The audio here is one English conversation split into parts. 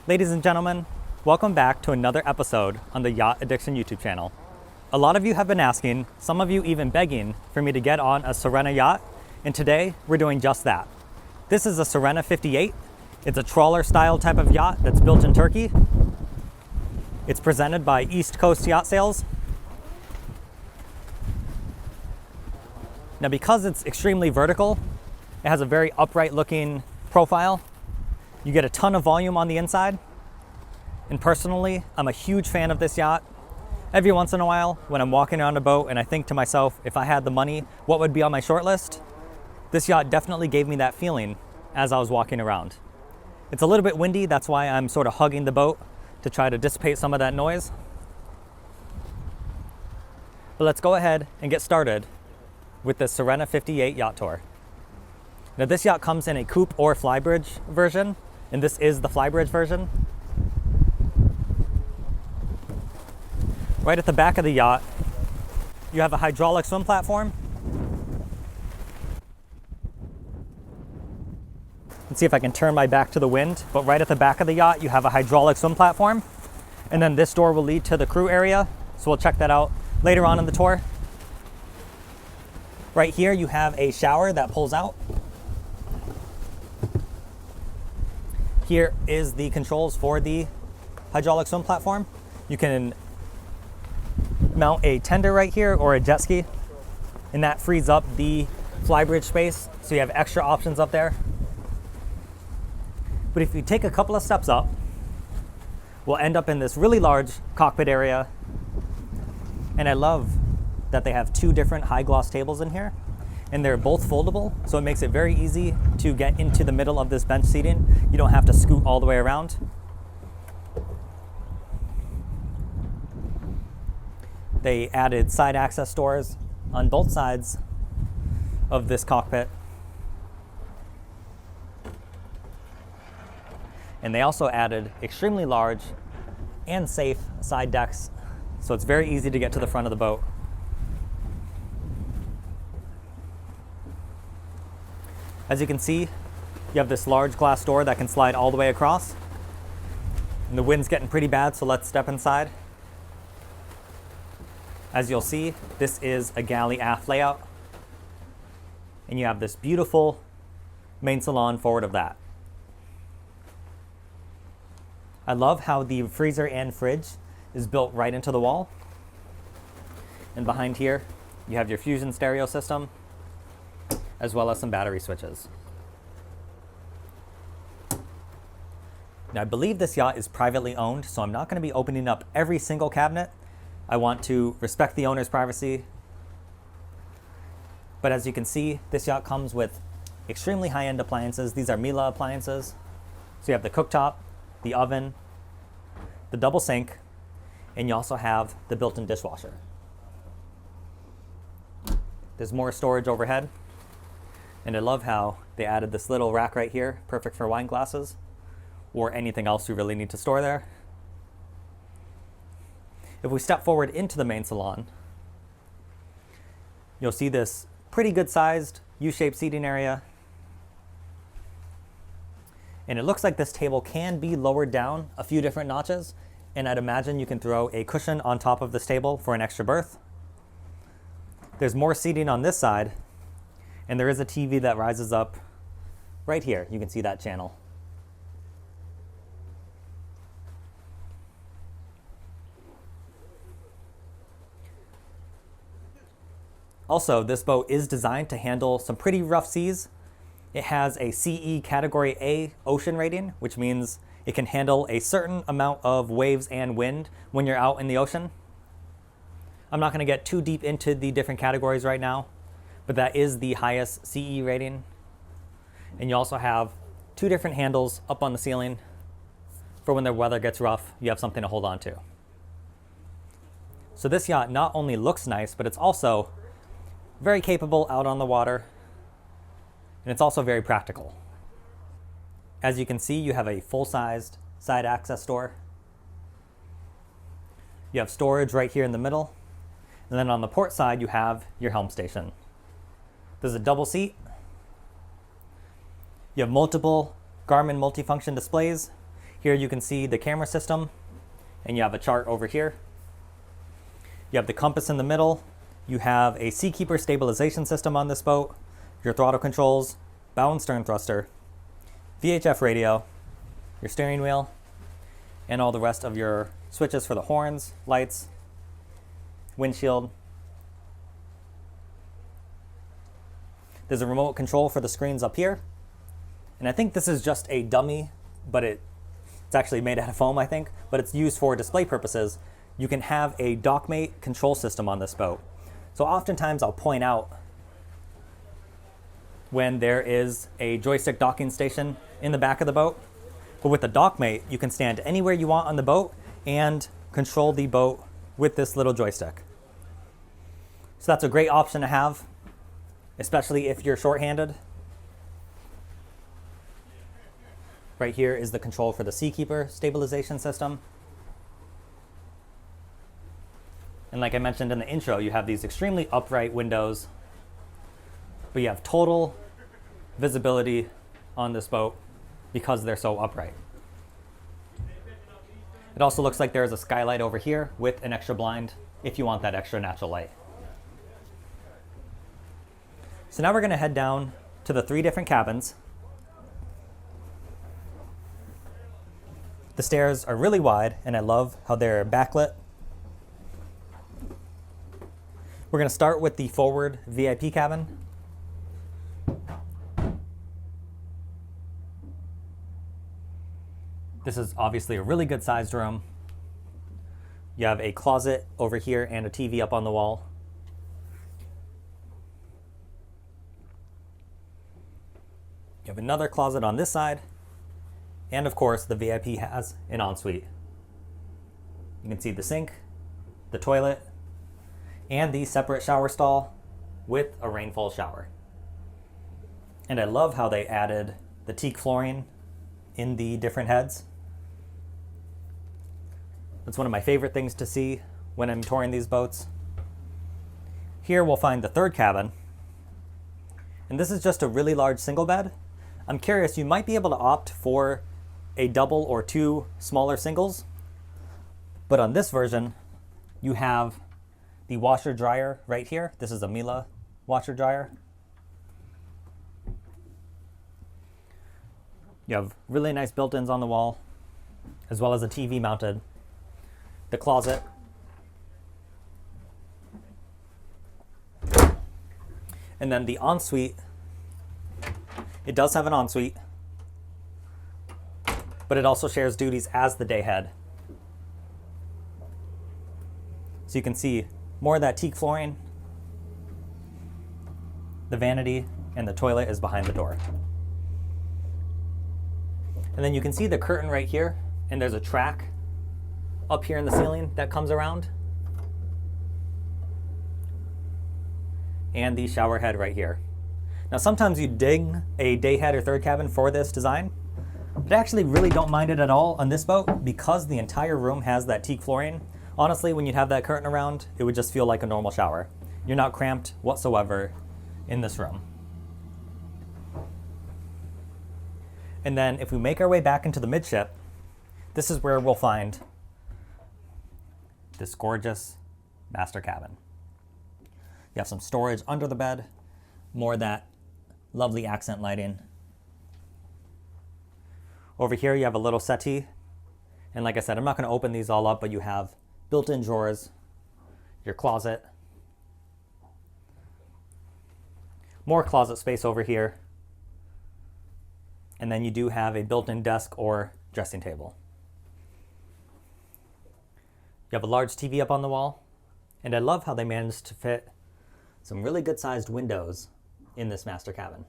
Ladies and gentlemen, welcome back to another episode on the Yacht Addiction YouTube channel. A lot of you have been asking, some of you even begging, for me to get on a Sirena yacht, and today we're doing just that. This is a Sirena 58. It's a trawler style type of yacht that's built in Turkey. It's presented by East Coast Yacht Sales. Now, because it's extremely vertical, it has a very upright looking profile. You get a ton of volume on the inside. And personally, I'm a huge fan of this yacht. Every once in a while, when I'm walking around a boat and I think to myself, if I had the money, what would be on my short list? This yacht definitely gave me that feeling as I was walking around. It's a little bit windy, that's why I'm sort of hugging the boat to try to dissipate some of that noise. But let's go ahead and get started with the Sirena 58 yacht tour. Now, this yacht comes in a coupe or Flybridge version, and this is the Flybridge version. Right at the back of the yacht, you have a hydraulic swim platform. Let's see if I can turn my back to the wind, but right at the back of the yacht, you have a hydraulic swim platform. And then this door will lead to the crew area, so we'll check that out later on in the tour. Right here, you have a shower that pulls out. Here is the controls for the hydraulic swim platform. You can mount a tender right here or a jet ski, and that frees up the Flybridge space, so you have extra options up there. But if you take a couple of steps up, we'll end up in this really large cockpit area. And I love that they have two different high gloss tables in here, and they're both foldable, so it makes it very easy to get into the middle of this bench seating. You don't have to scoot all the way around. They added side access doors on both sides of this cockpit. And they also added extremely large and safe side decks, so it's very easy to get to the front of the boat. As you can see, you have this large glass door that can slide all the way across. And the wind's getting pretty bad, so let's step inside. As you'll see, this is a galley aft layout. And you have this beautiful main salon forward of that. I love how the freezer and fridge is built right into the wall. And behind here, you have your Fusion stereo system, as well as some battery switches. Now, I believe this yacht is privately owned, so I'm not going to be opening up every single cabinet. I want to respect the owner's privacy. But as you can see, this yacht comes with extremely high-end appliances. These are Miele appliances. So you have the cooktop, the oven, the double sink, and you also have the built-in dishwasher. There's more storage overhead. And I love how they added this little rack right here, perfect for wine glasses or anything else you really need to store there. If we step forward into the main salon, you'll see this pretty good sized U-shaped seating area. And it looks like this table can be lowered down a few different notches, and I'd imagine you can throw a cushion on top of this table for an extra berth. There's more seating on this side, and there is a TV that rises up right here. You can see that channel. Also, this boat is designed to handle some pretty rough seas. It has a CE Category A ocean rating, which means it can handle a certain amount of waves and wind when you're out in the ocean. I'm not going to get too deep into the different categories right now, but that is the highest CE rating. And you also have two different handles up on the ceiling for when the weather gets rough, you have something to hold on to. So this yacht not only looks nice, but it's also very capable out on the water, and it's also very practical. As you can see, you have a full-sized side access door. You have storage right here in the middle, and then on the port side, you have your helm station. There's a double seat. You have multiple Garmin multifunction displays, Here you can see the camera system, and you have a chart over here. You have the compass in the middle. You have a Seakeeper stabilization system on this boat, your throttle controls, bow and stern thruster, VHF radio, your steering wheel, and all the rest of your switches for the horns, lights, windshield. There's a remote control for the screens up here. And I think this is just a dummy, but it's actually made out of foam, I think, but it's used for display purposes. You can have a dockmate control system on this boat. So oftentimes I'll point out when there is a joystick docking station in the back of the boat. But with the dockmate, you can stand anywhere you want on the boat and control the boat with this little joystick. So that's a great option to have, especially if you're shorthanded. Right here is the control for the Seakeeper stabilization system. And like I mentioned in the intro, you have these extremely upright windows, but you have total visibility on this boat because they're so upright. It also looks like there is a skylight over here with an extra blind if you want that extra natural light. So now we're going to head down to the 3 different cabins. The stairs are really wide, and I love how they're backlit. We're going to start with the forward VIP cabin. This is obviously a really good sized room. You have a closet over here and a TV up on the wall. You have another closet on this side. And of course, the VIP has an ensuite. You can see the sink, the toilet, and the separate shower stall with a rainfall shower. And I love how they added the teak flooring in the different heads. That's one of my favorite things to see when I'm touring these boats. Here we'll find the 3rd cabin. And this is just a really large single bed. I'm curious, you might be able to opt for a double or 2 smaller singles. But on this version, you have the washer dryer right here. This is a Miele washer dryer. You have really nice built-ins on the wall, as well as a TV mounted. The closet. And then the ensuite. It does have an ensuite, but it also shares duties as the day head. So you can see more of that teak flooring. The vanity and the toilet is behind the door. And then you can see the curtain right here, and there's a track up here in the ceiling that comes around. And the shower head right here. Now sometimes you dig a day head or 3rd cabin for this design, but I actually really don't mind it at all on this boat because the entire room has that teak flooring. Honestly, when you have that curtain around, it would just feel like a normal shower. You're not cramped whatsoever in this room. And then if we make our way back into the midship, this is where we'll find this gorgeous master cabin. You have some storage under the bed, more of that lovely accent lighting. Over here you have a little settee, and like I said, I'm not going to open these all up, but you have built-in drawers, your closet, more closet space over here, and then you do have a built-in desk or dressing table. You have a large TV up on the wall, and I love how they managed to fit some really good-sized windows in this master cabin.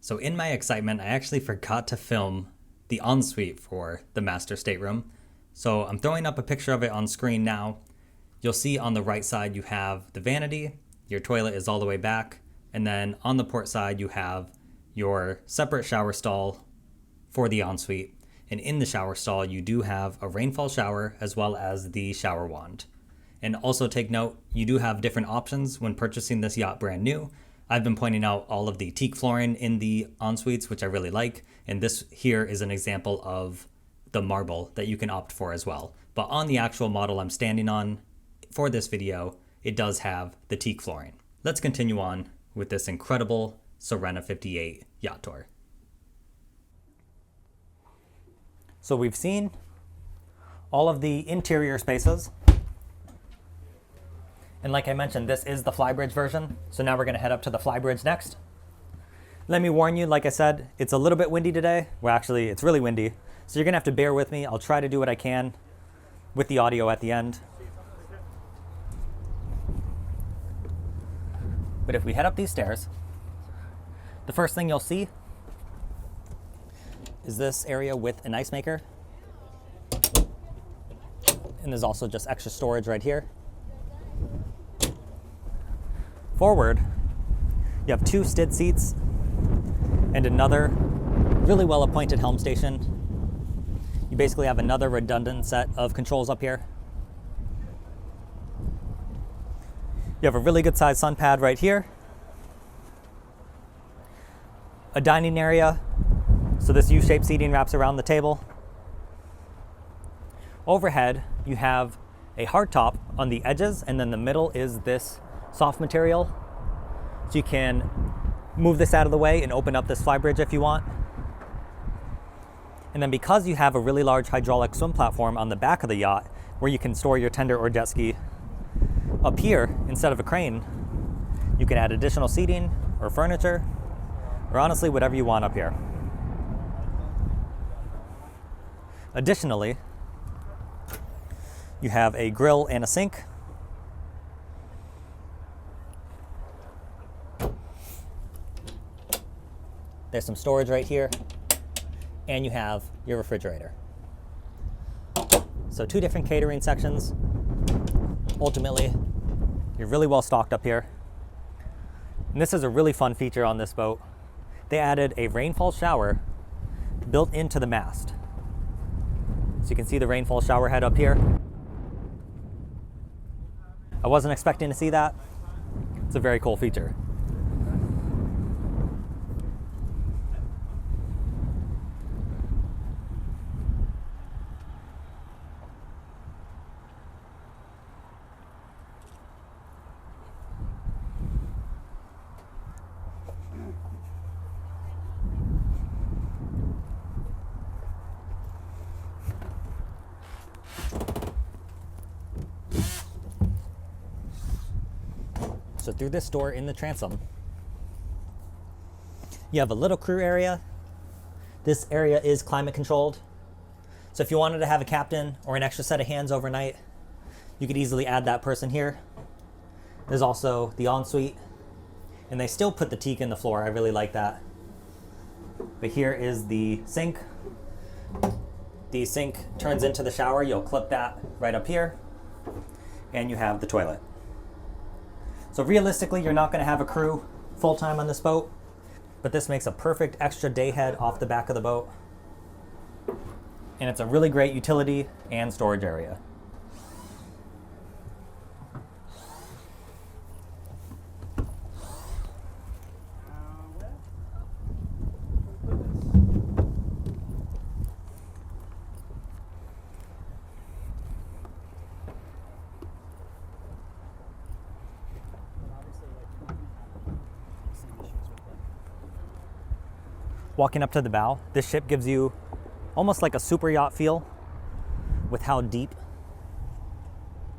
So in my excitement, I actually forgot to film the ensuite for the master stateroom. So I'm throwing up a picture of it on screen now. You'll see on the right side you have the vanity, your toilet is all the way back, and then on the port side you have your separate shower stall for the ensuite. And in the shower stall you do have a rainfall shower as well as the shower wand. And also take note, you do have different options when purchasing this yacht brand new. I've been pointing out all of the teak flooring in the en-suites, which I really like. And this here is an example of the marble that you can opt for as well. But on the actual model I'm standing on for this video, it does have the teak flooring. Let's continue on with this incredible Sirena 58 yacht tour. So we've seen all of the interior spaces. And like I mentioned, this is the Flybridge version. So now we're gonna head up to the Flybridge next. Let me warn you, like I said, it's a little bit windy today. Well, actually, it's really windy. So you're gonna have to bear with me. I'll try to do what I can with the audio at the end. But if we head up these stairs, the first thing you'll see is this area with an ice maker. And there's also just extra storage right here. Forward, you have 2 stid seats and another really well appointed helm station. You basically have another redundant set of controls up here. You have a really good sized sun pad right here. A dining area, so this U-shaped seating wraps around the table. Overhead, you have a hardtop on the edges, and then the middle is this soft material. So you can move this out of the way and open up this flybridge if you want. And then because you have a really large hydraulic swim platform on the back of the yacht where you can store your tender or jet ski, up here, instead of a crane, you can add additional seating or furniture, or honestly, whatever you want up here. Additionally, you have a grill and a sink. There's some storage right here, and you have your refrigerator. So 2 different catering sections. Ultimately, you're really well stocked up here. And this is a really fun feature on this boat. They added a rainfall shower built into the mast. So you can see the rainfall shower head up here. I wasn't expecting to see that. It's a very cool feature. So through this door in the transom, you have a little crew area. This area is climate controlled. So if you wanted to have a captain or an extra set of hands overnight, you could easily add that person here. There's also the ensuite, and they still put the teak in the floor. I really like that. But here is the sink. The sink turns into the shower. You'll clip that right up here, and you have the toilet. So realistically, you're not going to have a crew full-time on this boat, but this makes a perfect extra day head off the back of the boat. And it's a really great utility and storage area. Walking up to the bow, this ship gives you almost like a super yacht feel with how deep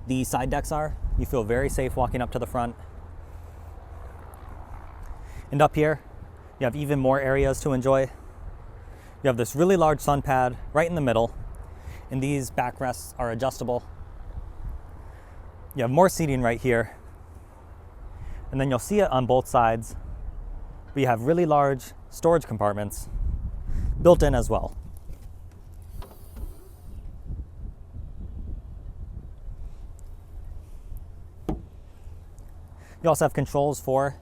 the side decks are. You feel very safe walking up to the front. And up here, you have even more areas to enjoy. You have this really large sun pad right in the middle, and these backrests are adjustable. You have more seating right here, and then you'll see it on both sides. But you have really large storage compartments built in as well. You also have controls for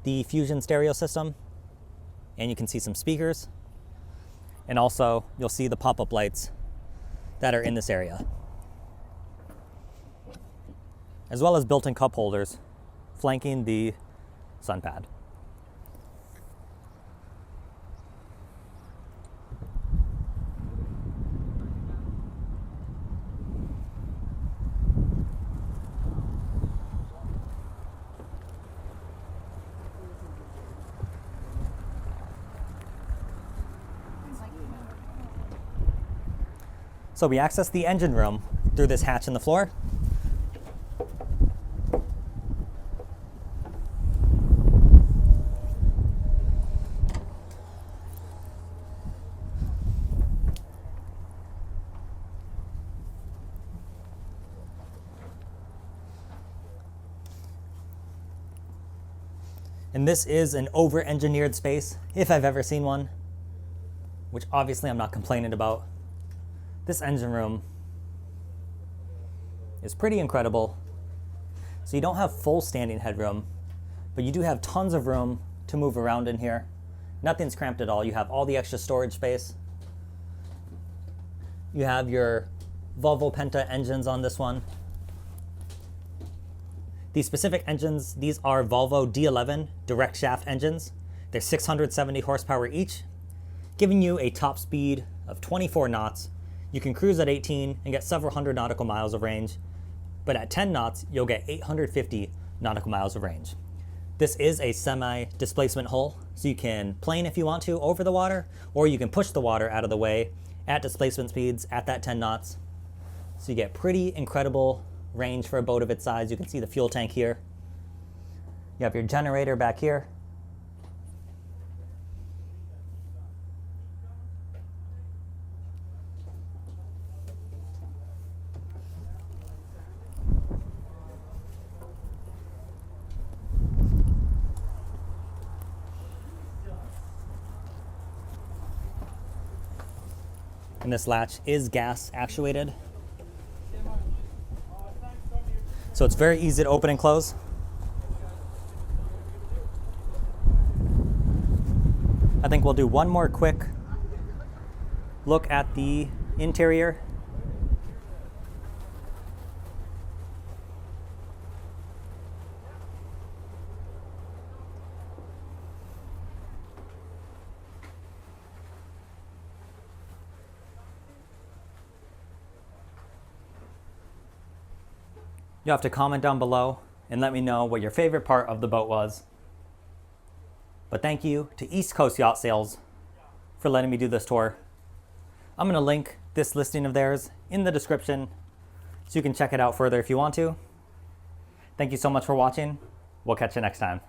the Fusion stereo system, and you can see some speakers, and also you'll see the pop-up lights that are in this area, as well as built-in cup holders flanking the sun pad. So we access the engine room through this hatch in the floor. And this is an over-engineered space, if I've ever seen one, which obviously I'm not complaining about. This engine room is pretty incredible. So you don't have full standing headroom, but you do have tons of room to move around in here. Nothing's cramped at all. You have all the extra storage space. You have your Volvo Penta engines on this one. These specific engines, these are Volvo D11 direct shaft engines. They're 670 horsepower each, giving you a top speed of 24 knots. You can cruise at 18 and get several hundred nautical miles of range, but at 10 knots, you'll get 850 nautical miles of range. This is a semi-displacement hull, so you can plane if you want to over the water, or you can push the water out of the way at displacement speeds at that 10 knots. So you get pretty incredible range for a boat of its size. You can see the fuel tank here. You have your generator back here. And this latch is gas actuated. So it's very easy to open and close. I think we'll do one more quick look at the interior. You'll have to comment down below and let me know what your favorite part of the boat was. But thank you to East Coast Yacht Sales for letting me do this tour. I'm going to link this listing of theirs in the description so you can check it out further if you want to. Thank you so much for watching. We'll catch you next time.